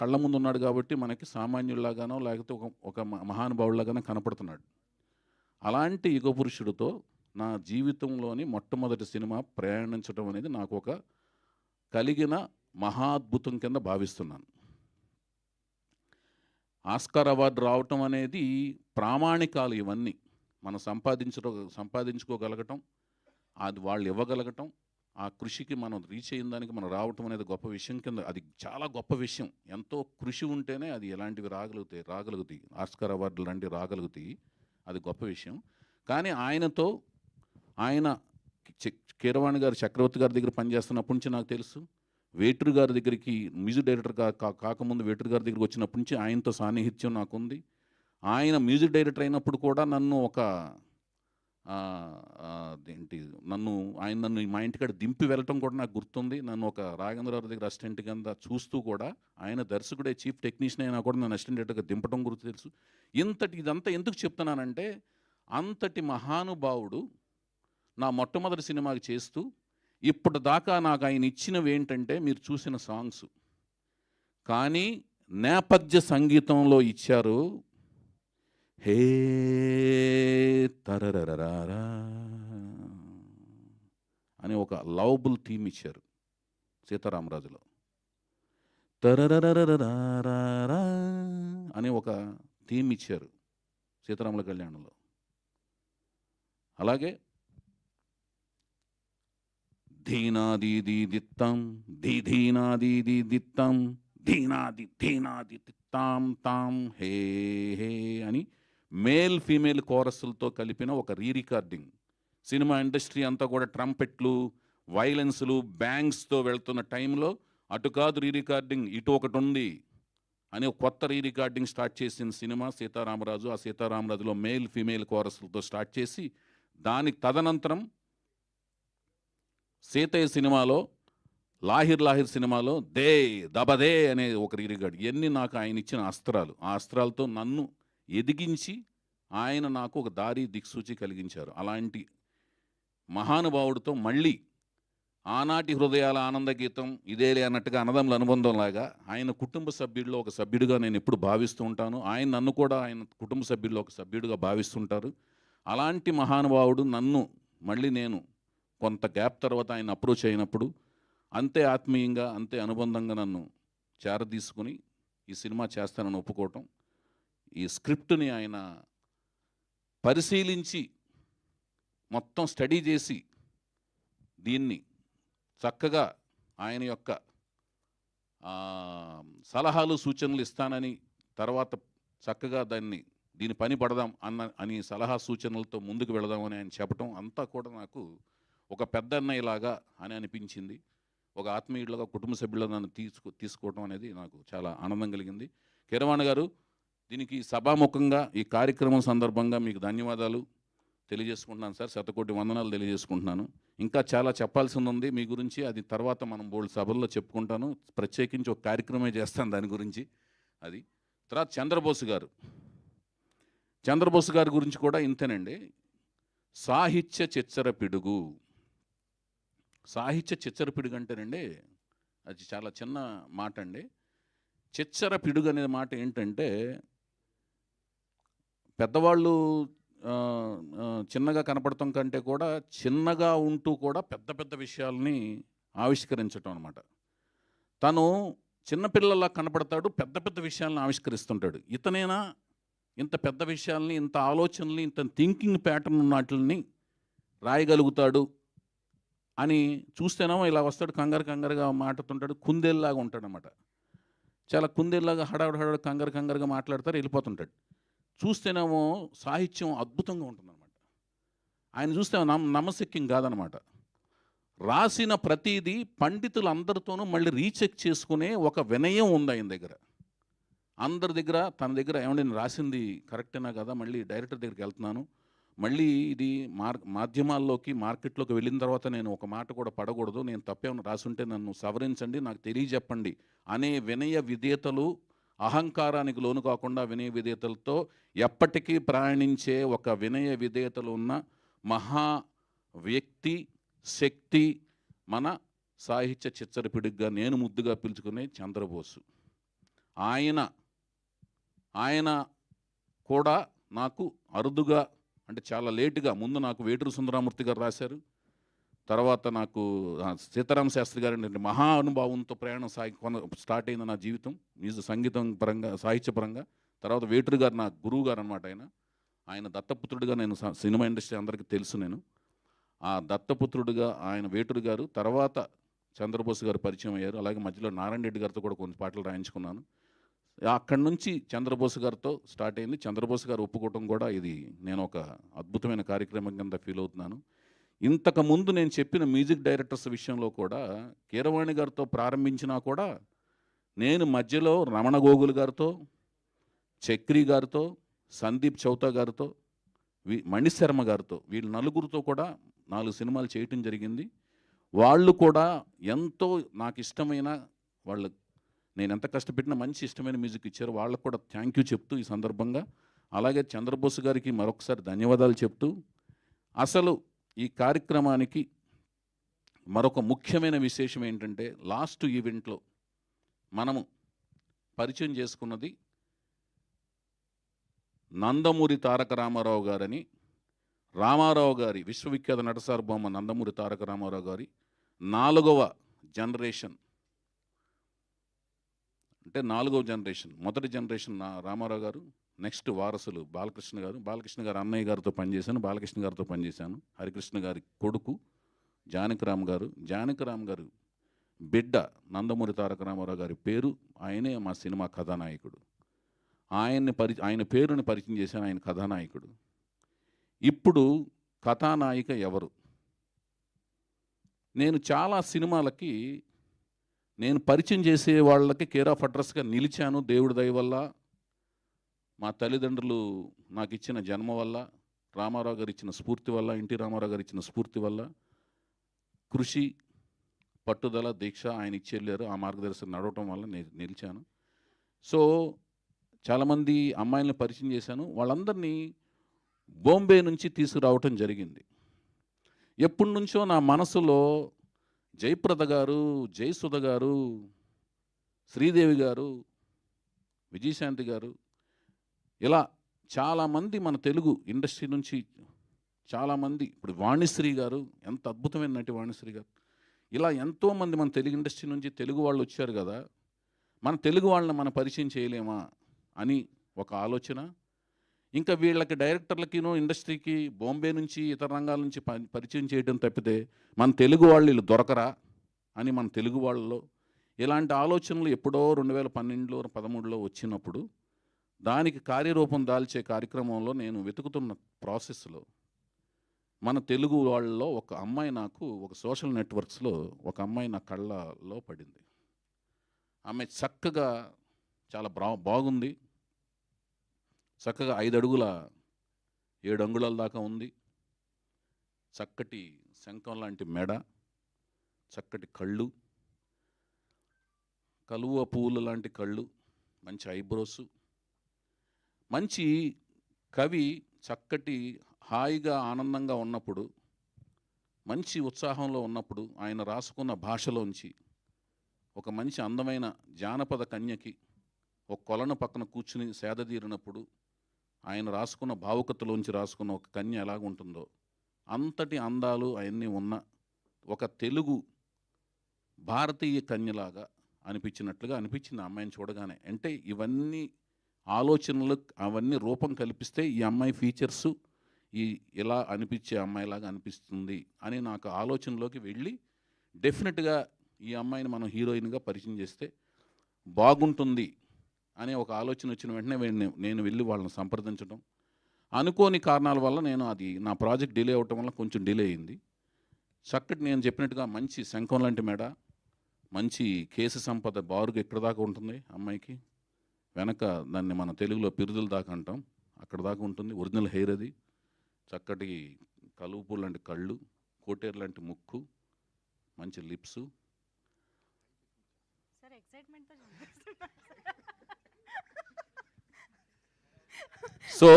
కళ్ళ ముందు ఉన్నాడు కాబట్టి మనకి సామాన్యుల్లాగానో లేకపోతే ఒక మహానుభావులాగానో కనపడుతున్నాడు. అలాంటి యుగపురుషుడితో నా జీవితంలోని మొట్టమొదటి సినిమా ప్రయాణించడం అనేది నాకు ఒక కలిగిన మహాద్భుతం కింద భావిస్తున్నాను. ఆస్కార్ అవార్డు రావటం అనేది ప్రామాణికాలు. ఇవన్నీ మనం సంపాదించుకోగలగటం, అది వాళ్ళు ఇవ్వగలగటం, ఆ కృషికి మనం రీచ్ అయిన దానికి మనం రావటం అనేది గొప్ప విషయం కింద, అది చాలా గొప్ప విషయం. ఎంతో కృషి ఉంటేనే అది ఎలాంటివి రాగలుగుతాయి. ఆస్కార్ అవార్డులు లాంటివి రాగలుగుతాయి. అది గొప్ప విషయం. కానీ ఆయన కీరవాణి గారు చక్రవర్తి గారి దగ్గర పనిచేస్తున్నప్పటి నుంచి నాకు తెలుసు. వేటూరు గారి దగ్గరికి మ్యూజిక్ డైరెక్టర్ కాకముందు వేటూరు గారి దగ్గరికి వచ్చినప్పటి నుంచి ఆయనతో సాన్నిహిత్యం నాకుంది. ఆయన మ్యూజిక్ డైరెక్టర్ అయినప్పుడు కూడా నన్ను నన్ను మా ఇంటికాడ దింపి వెళ్ళటం కూడా నాకు గుర్తుంది. నన్ను ఒక రాఘవేంద్రరావు దగ్గర అసిస్టెంట్ కింద చూస్తూ కూడా, ఆయన దర్శకుడే చీఫ్ టెక్నీషియన్ అయినా కూడా నన్ను అసిస్టెంట్ డైరెక్టర్గా దింపడం గుర్తు తెలుసు. ఇదంతా ఎందుకు చెప్తున్నానంటే, అంతటి మహానుభావుడు నా మొట్టమొదటి సినిమాకి చేస్తూ ఇప్పటిదాకా నాకు ఆయన ఇచ్చినవి ఏంటంటే మీరు చూసిన సాంగ్స్, కానీ నేపథ్య సంగీతంలో ఇచ్చారు. హే తరరరారా అని ఒక లవబుల్ థీమ్ ఇచ్చారు సీతారామరాజులో. తరరరరారా అని ఒక థీమ్ ఇచ్చారు సీతారాముల కళ్యాణంలో. అలాగే ధీనాది దిత్తం ధీనాది దిత్తం ధీనాది దిత్తాం తాం హే హే అని మేల్ ఫీమేల్ కోరస్లతో కలిపిన ఒక రికార్డింగ్. సినిమా ఇండస్ట్రీ అంతా కూడా ట్రంపెట్లు, వైలెన్స్లు, బ్యాంగ్స్తో వెళ్తున్న టైంలో అటు కాదు రికార్డింగ్, ఇటు ఒకటి ఉంది అని ఒక కొత్త రికార్డింగ్ స్టార్ట్ చేసిన సినిమా సీతారామరాజు. ఆ సీతారామరాజులో మేల్ ఫీమేల్ కోరస్లతో స్టార్ట్ చేసి, దానికి తదనంతరం సీతయ్య సినిమాలో, లాహిర్ సినిమాలో దే దబదే అనే ఒక రికార్డ్. ఇవన్నీ నాకు ఆయన ఇచ్చిన అస్త్రాలు. ఆ అస్త్రాలతో నన్ను ఎదిగించి ఆయన నాకు ఒక దారి దిక్సూచి కలిగించారు. అలాంటి మహానుభావుడితో మళ్ళీ ఆనాటి హృదయాల ఆనంద గీతం ఇదేలే అన్నట్టుగా అన్నదమ్ముల అనుబంధంలాగా ఆయన కుటుంబ సభ్యుల్లో ఒక సభ్యుడిగా నేను ఎప్పుడు భావిస్తూ ఉంటాను. నన్ను కూడా ఆయన కుటుంబ సభ్యుల్లో ఒక సభ్యుడిగా భావిస్తుంటారు. అలాంటి మహానుభావుడు నన్ను మళ్ళీ నేను కొంత గ్యాప్ తర్వాత ఆయన అప్రోచ్ అయినప్పుడు అంతే ఆత్మీయంగా, అంతే అనుబంధంగా నన్ను చేరదీసుకుని ఈ సినిమా చేస్తానని ఒప్పుకోవటం, ఈ స్క్రిప్ట్ని ఆయన పరిశీలించి మొత్తం స్టడీ చేసి దీన్ని చక్కగా ఆయన యొక్క సలహాలు సూచనలు ఇస్తానని, తర్వాత చక్కగా దీని పని పడదాం అని సలహా సూచనలతో ముందుకు వెళదామని ఆయన చెప్పటం అంతా కూడా నాకు ఒక పెద్ద అన్నయ్యలాగా అని అనిపించింది. ఒక ఆత్మీయుడిలాగా, కుటుంబ సభ్యులుగా నన్ను తీసుకోవడం అనేది నాకు చాలా ఆనందం కలిగింది. కీరవాణి గారు, దీనికి సభాముఖంగా ఈ కార్యక్రమం సందర్భంగా మీకు ధన్యవాదాలు తెలియజేసుకుంటున్నాను సార్. శతకోటి వందనాలు తెలియజేసుకుంటున్నాను. ఇంకా చాలా చెప్పాల్సింది ఉంది మీ గురించి, అది తర్వాత మనం బోల్డ్ సభల్లో చెప్పుకుంటాను. ప్రత్యేకించి ఒక కార్యక్రమే చేస్తాను దాని గురించి. అది తర్వాత చంద్రబోస్ గారి గురించి కూడా ఇంతేనండి. సాహిత్య చిచ్చర పిడుగు. సాహిత్య చిచ్చర పిడుగు అంటేనండి అది చాలా చిన్న మాట అండి. చిచ్చర పిడుగు అనే మాట ఏంటంటే, పెద్దవాళ్ళు చిన్నగా కనపడటం కంటే కూడా చిన్నగా ఉంటూ కూడా పెద్ద పెద్ద విషయాల్ని ఆవిష్కరించటం అనమాట. తను చిన్నపిల్లలా కనపడతాడు, పెద్ద పెద్ద విషయాలను ఆవిష్కరిస్తుంటాడు. ఇతనేనా ఇంత పెద్ద విషయాల్ని, ఇంత ఆలోచనల్ని, ఇంత థింకింగ్ ప్యాటర్న్ ఉన్నట్లని రాయగలుగుతాడు అని చూస్తేనేమో ఇలా వస్తాడు, కంగారుగా మాట్లాడుతుంటాడు, కుందేల్లాగా ఉంటాడనమాట. చాలా కుందేల్లాగా హడావుడి కంగారుగా మాట్లాడతారు, వెళ్ళిపోతుంటాడు. చూస్తేనేమో సాహిత్యం అద్భుతంగా ఉంటుందన్నమాట. ఆయన చూస్తే నమ్మశక్యం కాదనమాట. రాసిన ప్రతిదీ పండితులందరితోనూ మళ్ళీ రీచెక్ చేసుకునే ఒక వినయం ఉంది ఆయన దగ్గర. అందరి దగ్గర తన దగ్గర ఏమంటే నేను రాసింది కరెక్టేనా కదా, మళ్ళీ డైరెక్టర్ దగ్గరికి వెళ్తున్నాను, మళ్ళీ ఇది మాధ్యమాల్లోకి మార్కెట్లోకి వెళ్ళిన తర్వాత నేను ఒక మాట కూడా పడకూడదు, నేను తప్పేమైనా రాసుంటే నన్ను సవరించండి, నాకు తెలియజెప్పండి అనే వినయ విధేయతలు, అహంకారానికి లోను కాకుండా వినయ విధేయతలతో ఎప్పటికీ ప్రయాణించే ఒక వినయ విధేయతలు ఉన్న మహా వ్యక్తి, శక్తి మన సాహిత్య చిచ్చరపిడిగా నేను ముద్దుగా పిలుచుకునే చంద్రబోసు. ఆయన కూడా నాకు అరుదుగా, అంటే చాలా లేటుగా, ముందు నాకు వేటూరు సుందరమూర్తి గారు రాశారు, తర్వాత నాకు సీతారామ శాస్త్రి గారి మహా అనుభవంతో ప్రయాణం స్టార్ట్ అయింది నా జీవితం, సంగీతం పరంగా, సాహిత్యపరంగా. తర్వాత వేటూరు గారు నా గురువు గారు అనమాట. ఆయన దత్తపుత్రుడిగా, నేను సినిమా ఇండస్ట్రీ అందరికీ తెలుసు, నేను ఆ దత్తపుత్రుడిగా ఆయన వేటూరు గారు. తర్వాత చంద్రబోస్ గారు పరిచయం అయ్యారు. అలాగే మధ్యలో నారాయణ రెడ్డి గారితో కూడా కొన్ని పాటలు రాయించుకున్నాను. అక్కడి నుంచి చంద్రబోస్ గారితో స్టార్ట్ అయింది. చంద్రబోస్ గారు ఒప్పుకోవటం కూడా ఇది నేను ఒక అద్భుతమైన కార్యక్రమం కింద ఫీల్ అవుతున్నాను. ఇంతకుముందు నేను చెప్పిన మ్యూజిక్ డైరెక్టర్స్ విషయంలో కూడా కీరవాణి గారితో ప్రారంభించినా కూడా నేను మధ్యలో రమణ గోగుల్ గారితో, చక్రి గారితో, సందీప్ చౌతా గారితో, మణిశర్మ గారితో, వీళ్ళ నలుగురితో కూడా 4 సినిమాలు చేయటం జరిగింది. వాళ్ళు కూడా ఎంతో నాకు ఇష్టమైన, నేను ఎంత కష్టపెట్టినా మంచి ఇష్టమైన మ్యూజిక్ ఇచ్చారు. వాళ్ళకు కూడా థ్యాంక్ యూ చెప్తూ ఈ సందర్భంగా, అలాగే చంద్రబోస్ గారికి మరొకసారి ధన్యవాదాలు చెప్తూ, అసలు ఈ కార్యక్రమానికి మరొక ముఖ్యమైన విశేషం ఏంటంటే, లాస్ట్ ఈవెంట్లో మనము పరిచయం చేసుకున్నది నందమూరి తారక రామారావు గారని. రామారావు గారి విశ్వవిఖ్యాత నటసార్వభౌమ నందమూరి తారక రామారావు గారి 4వ జనరేషన్, అంటే 4వ జనరేషన్. మొదటి జనరేషన్ రామారావు గారు, నెక్స్ట్ వారసులు బాలకృష్ణ గారు అన్నయ్య గారితో పనిచేశాను. హరికృష్ణ గారి కొడుకు జానకిరామ్ గారు బిడ్డ నందమూరి తారక రామారావు గారి పేరు, ఆయనే మా సినిమా కథానాయకుడు. ఆయన పేరుని పరిచయం చేశాను, ఆయన కథానాయకుడు. ఇప్పుడు కథానాయిక ఎవరు? నేను చాలా సినిమాలకి నేను పరిచయం చేసే వాళ్ళకి కేర్ ఆఫ్ అడ్రస్గా నిలిచాను. దేవుడి దయ వల్ల, మా తల్లిదండ్రులు నాకు ఇచ్చిన జన్మ వల్ల, రామారావు గారు ఇచ్చిన స్ఫూర్తి వల్ల, ఎన్టీ రామారావు గారు ఇచ్చిన స్ఫూర్తి వల్ల, కృషి, పట్టుదల, దీక్ష ఆయన ఇచ్చి వెళ్ళారు. ఆ మార్గదర్శనం నడవటం వల్ల నేను నిలిచాను. సో చాలామంది అమ్మాయిలను పరిచయం చేశాను. వాళ్ళందరినీ బాంబే నుంచి తీసుకురావటం జరిగింది. ఎప్పటి నుంచో నా మనసులో జయప్రద గారు, జయసుధ గారు, శ్రీదేవి గారు, విజయశాంతి గారు, ఇలా చాలామంది మన తెలుగు ఇండస్ట్రీ నుంచి చాలామంది, ఇప్పుడు వాణిశ్రీ గారు, ఎంత అద్భుతమైన నటి వాణిశ్రీ గారు, ఇలా ఎంతోమంది మన తెలుగు ఇండస్ట్రీ నుంచి తెలుగు వాళ్ళు వచ్చారు కదా. మన తెలుగు వాళ్ళని మనం పరిచయం చేయలేమా అని ఒక ఆలోచన. ఇంకా వీళ్ళకి డైరెక్టర్లకిను ఇండస్ట్రీకి బాంబే నుంచి ఇతర రంగాల నుంచి పరిచయం చేయడం తప్పితే మన తెలుగు వాళ్ళు వీళ్ళు దొరకరా అని మన తెలుగు వాళ్ళలో ఇలాంటి ఆలోచనలు ఎప్పుడో 2012లో 13లో వచ్చినప్పుడు దానికి కార్యరూపం దాల్చే కార్యక్రమంలో నేను వెతుకుతున్న ప్రాసెస్లో మన తెలుగు వాళ్ళలో ఒక అమ్మాయి నాకు ఒక సోషల్ నెట్వర్క్స్లో ఒక అమ్మాయి నా కళ్ళలో పడింది. ఆమె చక్కగా చాలా బాగుంది, చక్కగా 5 అడుగుల 7 అంగుళాల దాకా ఉంది, చక్కటి శంఖం లాంటి మెడ, చక్కటి కళ్ళు, కలువ పువ్వులు లాంటి కళ్ళు, మంచి ఐబ్రోసు, మంచి కవి చక్కటి హాయిగా ఆనందంగా ఉన్నప్పుడు, మంచి ఉత్సాహంలో ఉన్నప్పుడు ఆయన రాసుకున్న భాషలోంచి ఒక మంచి అందమైన జానపద కన్యకి ఒక కొలను పక్కన కూర్చుని సేదతీరినప్పుడు ఆయన రాసుకున్న భావుకతలోంచి రాసుకున్న ఒక కన్య ఎలాగుంటుందో అంతటి అందాలు అవన్నీ ఉన్న ఒక తెలుగు భారతీయ కన్యలాగా అనిపించినట్లుగా అనిపించింది ఆ అమ్మాయిని చూడగానే. అంటే ఇవన్నీ ఆలోచనలు అవన్నీ రూపం కల్పిస్తే ఈ అమ్మాయి ఫీచర్సు ఇలా అనిపించే అమ్మాయిలాగా అనిపిస్తుంది అని నాకు ఆలోచనలోకి వెళ్ళి డెఫినెట్గా ఈ అమ్మాయిని మనం హీరోయిన్గా పరిచయం చేస్తే బాగుంటుంది అనే ఒక ఆలోచన వచ్చిన వెంటనే నేను వెళ్ళి వాళ్ళని సంప్రదించడం. అనుకోని కారణాల వల్ల నా ప్రాజెక్ట్ డిలే అవటం వల్ల కొంచెం డిలే అయింది. చక్కటి నేను చెప్పినట్టుగా మంచి శంఖం లాంటి మెడ, మంచి కేసు సంపద బారుగా ఎక్కడ దాకా ఉంటుంది అమ్మాయికి, వెనక దాన్ని మన తెలుగులో పిరుదుల దాకా అంటాం, అక్కడ దాకా ఉంటుంది, ఒరిజినల్ హెయిర్ అది, చక్కటి కలుపు లాంటి కళ్ళు, కోటేరు లాంటి ముక్కు, మంచి లిప్సు. సో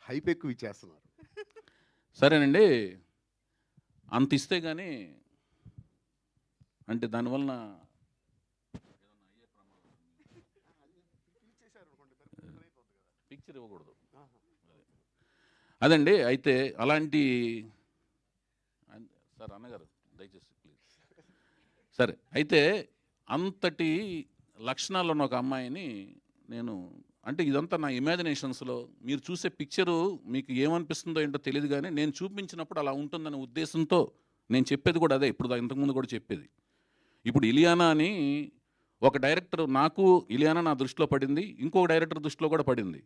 హైప్ ఎక్కువ ఇచ్చేస్తున్నారు. సరేనండి, అంత ఇస్తే కానీ అంటే దానివలన పిక్చర్ ఇవ్వకూడదు అదండి. అయితే అలాంటి సార్ అన్నగారు దయచేసి ప్లీజ్. సరే, అయితే అంతటి లక్షణాలు ఉన్న ఒక అమ్మాయిని నేను అంటే ఇదంతా నా ఇమాజినేషన్స్లో మీరు చూసే పిక్చరు మీకు ఏమనిపిస్తుందో ఏంటో తెలియదు, కానీ నేను చూపించినప్పుడు అలా ఉంటుందనే ఉద్దేశంతో నేను చెప్పేది కూడా అదే. ఇప్పుడు ఇంతకుముందు కూడా చెప్పేది. ఇప్పుడు ఇలియానా అని ఒక డైరెక్టర్, నాకు ఇలియానా నా దృష్టిలో పడింది, ఇంకొక డైరెక్టర్ దృష్టిలో కూడా పడింది.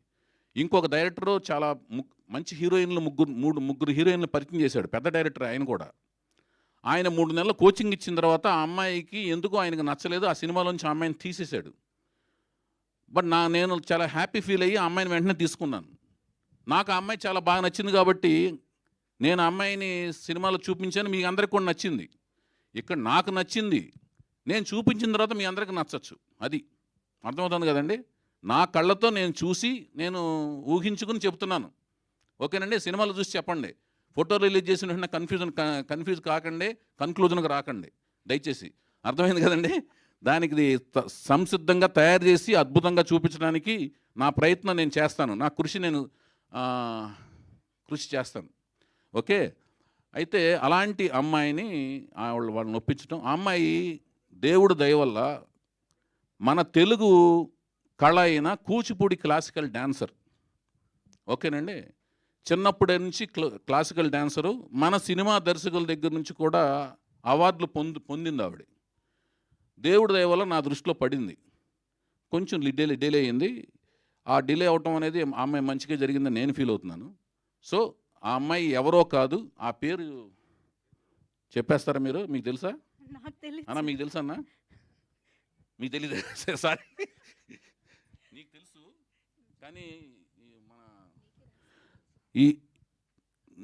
ఇంకొక డైరెక్టరు చాలా మంచి హీరోయిన్లు ముగ్గురు హీరోయిన్లు పరిచయం చేశాడు, పెద్ద డైరెక్టర్ ఆయన కూడా. ఆయన 3 నెలలు కోచింగ్ ఇచ్చిన తర్వాత ఆ అమ్మాయికి ఎందుకో ఆయనకు నచ్చలేదు, ఆ సినిమాలోంచి ఆ అమ్మాయిని తీసేశాడు. బట్ నేను చాలా హ్యాపీ ఫీల్ అయ్యి ఆ అమ్మాయిని వెంటనే తీసుకున్నాను. నాకు ఆ అమ్మాయి చాలా బాగా నచ్చింది కాబట్టి నేను ఆ అమ్మాయిని సినిమాలో చూపించాను, మీ అందరికి కూడా నచ్చింది. ఇక్కడ నాకు నచ్చింది, నేను చూపించిన తర్వాత మీ అందరికి నచ్చచ్చు, అది అర్థమవుతుంది కదండి. నా కళ్ళతో నేను చూసి నేను ఊహించుకుని చెప్తున్నాను, ఓకేనండి. సినిమాలో చూసి చెప్పండి, ఫోటో రిలీజ్ చేసిన వెంటనే కన్ఫ్యూజ్ కాకండి, కన్క్లూజన్కి రాకండి దయచేసి, అర్థమైంది కదండి. దానికి సంసిద్ధంగా తయారు చేసి అద్భుతంగా చూపించడానికి నా ప్రయత్నం నేను చేస్తాను, నా కృషి నేను కృషి చేస్తాను, ఓకే. అయితే అలాంటి అమ్మాయిని వాళ్ళని ఒప్పించడం, ఆ అమ్మాయి దేవుడు దయ వల్ల మన తెలుగు కళ అయిన కూచిపూడి క్లాసికల్ డాన్సర్, ఓకేనండి. చిన్నప్పటి నుంచి క్లాసికల్ డాన్సరు, మన సినిమా దర్శకుల దగ్గర నుంచి కూడా అవార్డులు పొందింది ఆవిడ. దేవుడి దయ వల్ల నా దృష్టిలో పడింది, కొంచెం డిలే అయింది. ఆ డిలే అవటం అనేది ఆ అమ్మాయి మంచిగా జరిగిందని నేను ఫీల్ అవుతున్నాను. సో ఆ అమ్మాయి ఎవరో కాదు, ఆ పేరు చెప్పేస్తారా మీరు? మీకు తెలుసా అన్న? మీకు తెలుసా అన్న? మీకు తెలీదు? సారీ, నీకు తెలుసు కానీ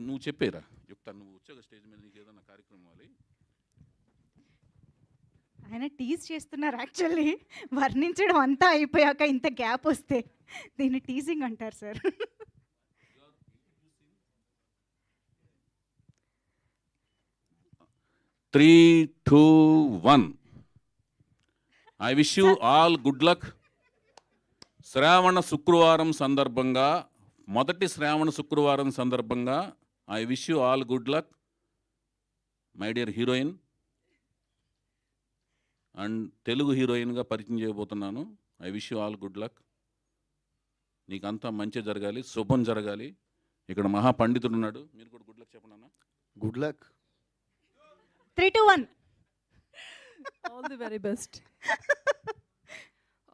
నువ్వు చెప్పేరా చెప్తాను. నువ్వు వచ్చాక స్టేజ్ మీద నీకు ఏదన్నా కార్యక్రమం అవ్వాలి. ఆయన టీజ్ చేస్తున్నారు యాక్చువల్లీ, వర్ణించడం అంతా అయిపోయాక ఇంత గ్యాప్ వస్తే దీన్ని టీజింగ్ అంటారు sir. 3, 2, 1. I wish you all good luck. శ్రావణ శుక్రవారం సందర్భంగా, మొదటి శ్రావణ శుక్రవారం సందర్భంగా I wish you all good luck my dear heroine. And Telugu హీరోయిన్గా పరిచయం చేయబోతున్నాను. I wish you all good luck. నీకంతా మంచి జరగాలి, శుభం జరగాలి. ఇక్కడ మహా పండితుడు ఉన్నాడు, మీరు కూడా గుడ్ లక్ చెప్పండి అన్న. Good luck. 3, 2, 1. All the very best.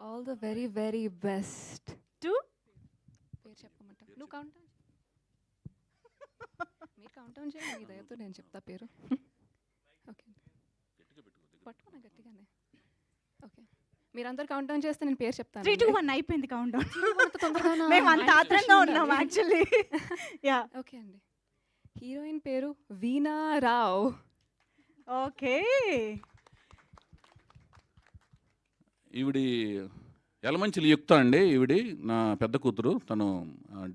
All the very, very best. 2. పేరు చెప్పమంట. నువ్వు కౌంట్ డౌన్. మీరు కౌంట్ డౌన్ చేయండి, మీ దయతో నేను చెప్తా పేరు. ఓకే, పట్టుకున్నా గట్టిగానే. ఓకే, మీరందరూ కౌంట్ డౌన్ చేస్తే నేను పేరు చెప్తాను. 3, 2, 1 అయిపోయింది కౌంట్ డౌన్. అంత తొందరగానా? మేము అంత ఆత్రంగా ఉన్నాం యాక్చువల్లీ. యా, ఓకే అండి. హీరోయిన్ పేరు వీణా రావ్. ఓకే. ఈవిడి యలమంచిలి యుక్త అండి. ఈవిడి నా పెద్ద కూతురు. తను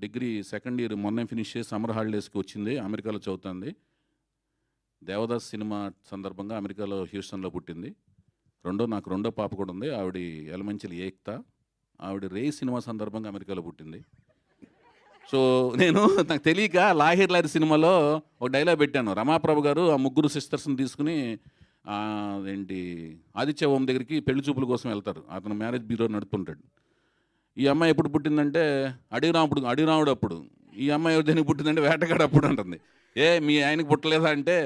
డిగ్రీ సెకండ్ ఇయర్ మొన్నే ఫినిష్ చేసి సమ్మర్ హాలిడేస్కి వచ్చింది. అమెరికాలో చదువుతుంది. దేవదాస్ సినిమా సందర్భంగా అమెరికాలో హ్యూస్టన్లో పుట్టింది. నాకు రెండో పాప కూడా ఉంది. ఆవిడ యలమంచిలి ఏక్త. ఆవిడ రే సినిమా సందర్భంగా అమెరికాలో పుట్టింది. సో నాకు తెలియక లాహిర్ లారి సినిమాలో ఒక డైలాగ్ పెట్టాను. రమాప్రభు గారు ఆ ముగ్గురు సిస్టర్స్ని తీసుకుని ఏంటి ఆదిత్య ఓం దగ్గరికి పెళ్లి చూపుల కోసం వెళ్తారు. అతను మ్యారేజ్ బ్యూరో నడుపుతుంటాడు. ఈ అమ్మాయి ఎప్పుడు పుట్టిందంటే అడిరాముడు అప్పుడు. ఈ అమ్మాయి ఎవరికి పుట్టిందంటే వేటగాడు అప్పుడు అంటుంది. మీ ఆయనకి పుట్టలేదా అంటే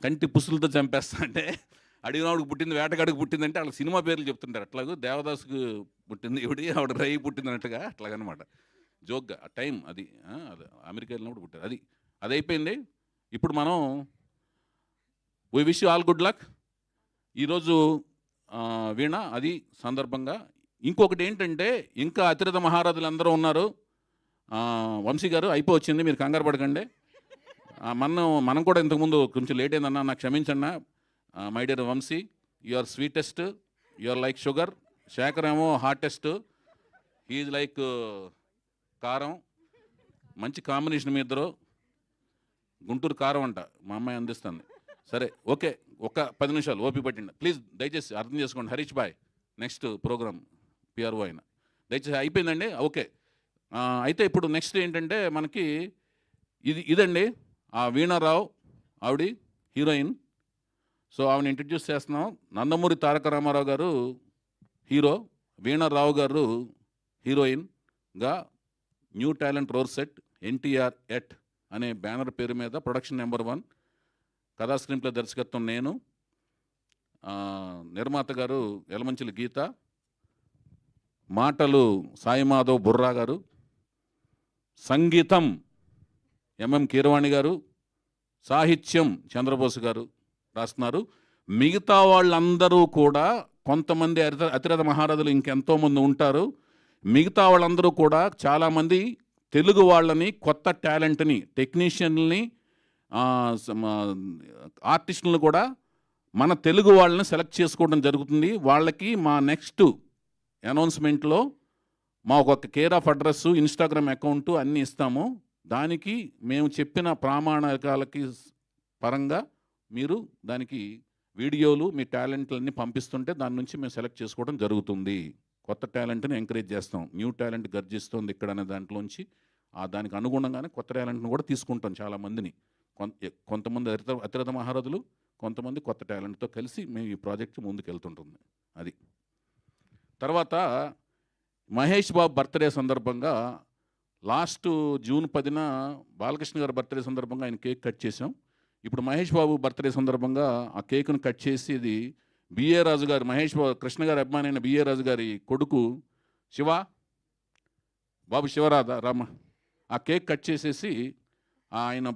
కంటి పుసులతో చంపేస్తా అంటే అడిగినావుడికి పుట్టింది, వేటగాడికి పుట్టిందంటే వాళ్ళకి సినిమా పేర్లు చెప్తుంటారు. అట్లాగూ దేవదాసుకు పుట్టింది ఈవిడి, ఆవిడ రై పుట్టిందన్నట్టుగా అట్లాగనమాట. జోక్గా ఆ టైం అది అమెరికా వెళ్ళినప్పుడు పుట్టారు. అది అయిపోయింది. ఇప్పుడు మనం we wish you all good luck. ఈరోజు వీణ అది సందర్భంగా ఇంకొకటి ఏంటంటే, ఇంకా అతిరథ మహారాజులు అందరూ ఉన్నారు. వంశీ గారు అయిపోవచ్చింది, మీరు కంగారు పడకండి. మనం కూడా ఇంతకుముందు కొంచెం లేట్ అయిందన్నా, నాకు క్షమించన్నా. My dear Vamsi, you are sweetest, you are like sugar. Shekhar ఏమో హార్టెస్ట్, హీజ్ లైక్ కారం. మంచి కాంబినేషన్ మీ ఇద్దరు. గుంటూరు కారం అంట మా అమ్మాయి అందిస్తుంది. సరే, ఓకే, ఒక 10 నిమిషాలు ఓపిక పట్టిండి ప్లీజ్. దయచేసి అర్థం చేసుకోండి. హరీష్ బాయ్ నెక్స్ట్ ప్రోగ్రామ్ పిఆర్ఓ అయిన దయచేసి అయిపోయిందండి. ఓకే, అయితే ఇప్పుడు నెక్స్ట్ ఏంటంటే మనకి ఇదండి ఆ వీణారావు, ఆవిడ హీరోయిన్. సో ఆవిడ ఇంట్రడ్యూస్ చేస్తున్నాం. నందమూరి తారక రామారావు గారు హీరో, వీణారావు గారు హీరోయిన్గా new talent roar set NTR at అనే బ్యానర్ పేరు మీద ప్రొడక్షన్ నెంబర్ 1, కథా స్క్రీన్ప్లే దర్శకత్వం నేను, నిర్మాత గారు యలమంచిలి గీత, మాటలు సాయిమాధవ్ బుర్రా గారు, సంగీతం ఎంఎం కీరవాణి గారు, సాహిత్యం చంద్రబోస్ గారు రాస్తున్నారు. మిగతా వాళ్ళందరూ కూడా కొంతమంది అతిరథ మహారాజులు ఇంకెంతోమంది ఉంటారు. మిగతా వాళ్ళందరూ కూడా చాలామంది తెలుగు వాళ్ళని, కొత్త టాలెంట్ని, టెక్నీషియన్ని, ఆర్టిస్టులను కూడా మన తెలుగు వాళ్ళని సెలెక్ట్ చేసుకోవడం జరుగుతుంది. వాళ్ళకి మా నెక్స్ట్ అనౌన్స్మెంట్లో మా ఒక care of address, Instagram account అన్నీ ఇస్తాము. దానికి మేము చెప్పిన ప్రామాణికాలకి పరంగా మీరు దానికి వీడియోలు, మీ టాలెంట్లన్నీ పంపిస్తుంటే దాని నుంచి మేము సెలెక్ట్ చేసుకోవడం జరుగుతుంది. కొత్త టాలెంట్ని ఎంకరేజ్ చేస్తాం. న్యూ టాలెంట్ గర్జిస్తుంది ఇక్కడ అనే దాంట్లోంచి దానికి అనుగుణంగానే కొత్త టాలెంట్ని కూడా తీసుకుంటాం. చాలామందిని, కొంతమంది అతిరథ మహారథులు, కొంతమంది కొత్త టాలెంట్తో కలిసి మేము ఈ ప్రాజెక్ట్ ముందుకు వెళ్తుంటుంది. అది తర్వాత మహేష్ బాబు బర్త్డే సందర్భంగా లాస్ట్ జూన్ 10న బాలకృష్ణ గారి బర్త్డే సందర్భంగా ఆయన కేక్ కట్ చేసాం. ఇప్పుడు మహేష్ బాబు బర్త్డే సందర్భంగా ఆ కేక్ను కట్ చేసి ఇది బిఏ రాజు గారు, మహేష్ బాబు కృష్ణ గారి అభిమాని అయిన బిఏ రాజు గారి కొడుకు బాబు శివరామ ఆ కేక్ కట్ చేసేసి ఆయన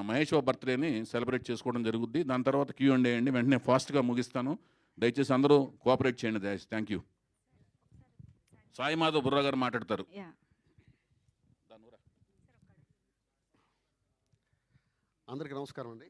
మహేష్ బాబు బర్త్డేని సెలబ్రేట్ చేసుకోవడం జరుగుద్ది. దాని తర్వాత Q&A అండి. వెంటనే ఫాస్ట్గా ముగిస్తాను. దయచేసి అందరూ కోఆపరేట్ చేయండి. దయచేసి థ్యాంక్ యూ. సాయిమాధవ్ బుర్రా గారు మాట్లాడతారు. అందరికీ నమస్కారం అండి.